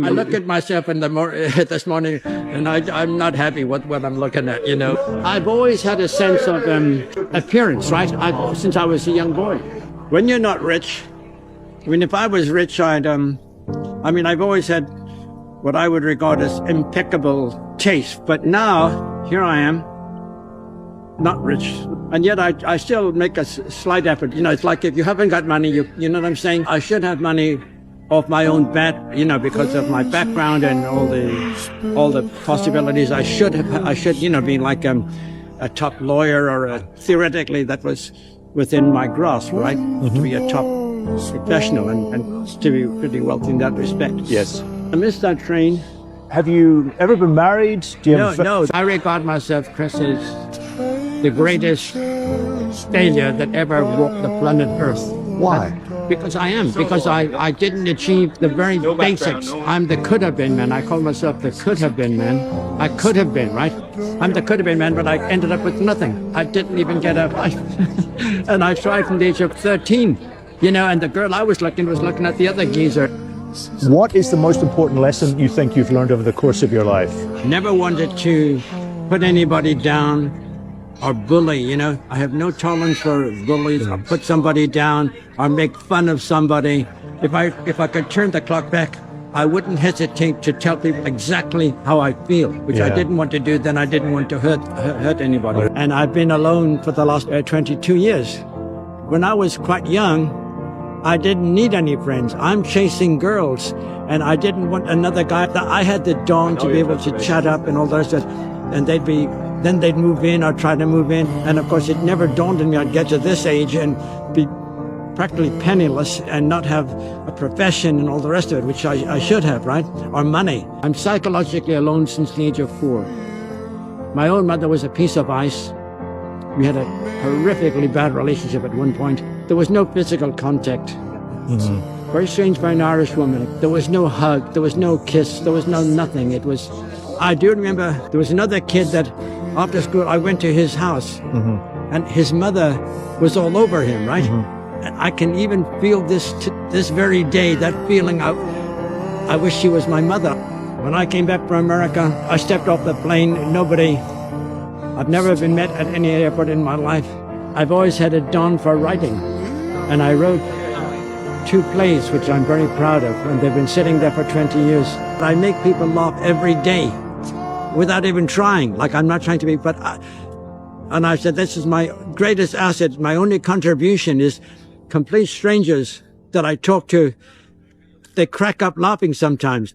I look at myself in the this morning, and I'm not happy with what I'm looking at, you know. I've always had a sense of appearance, right? Since I was a young boy. When you're not rich, I mean, if I was rich, I've always had what I would regard as impeccable taste. But now, here I am, not rich. And yet I still make a slight effort. You know, it's like if you haven't got money, you know what I'm saying? I should have money off my own bat, you know, because of my background and all the possibilities. I should, you know, be like a top lawyer or theoretically that was within my grasp, right? To be a top professional and to be pretty wealthy in that respect. Yes. I missed that train. Have you ever been married? Do you No. I regard myself, Chris, as the greatest failure that ever walked the planet Earth. Why? Because I didn't achieve the very basics. I'm the could have been man. I call myself the could have been man. I could have been, right? I'm the could have been man, but I ended up with nothing. I didn't even get a wife. And I tried from the age of 13, you know, and the girl I was looking at the other geezer. What is the most important lesson you think you've learned over the course of your life? Never wanted to put anybody down or bully, you know. I have no tolerance for bullies or put somebody down or make fun of somebody. If I could turn the clock back, I wouldn't hesitate to tell people exactly how I feel, which I didn't want to do then. I didn't want to hurt anybody. And I've been alone for the last 22 years. When I was quite young, I didn't need any friends. I'm chasing girls, and I didn't want another guy. I had the dawn to be able to chat up and all those stuff, and then they'd move in or try to move in. And of course, it never dawned on me I'd get to this age and be practically penniless and not have a profession and all the rest of it, which I should have, right? Or money. I'm psychologically alone since the age of 4. My own mother was a piece of ice. We had a horrifically bad relationship at one point. There was no physical contact. Very strange for an Irish woman. There was no hug, there was no kiss, there was no nothing. I do remember there was another kid that after school I went to his house and his mother was all over him, right? And I can even feel this very day, that feeling I wish she was my mother. When I came back from America, I stepped off the plane, I've never been met at any airport in my life. I've always had a dawn for writing, and I wrote 2 plays, which I'm very proud of, and they've been sitting there for 20 years. I make people laugh every day without even trying, like I'm not trying to be, and I said, this is my greatest asset. My only contribution is complete strangers that I talk to. They crack up laughing sometimes.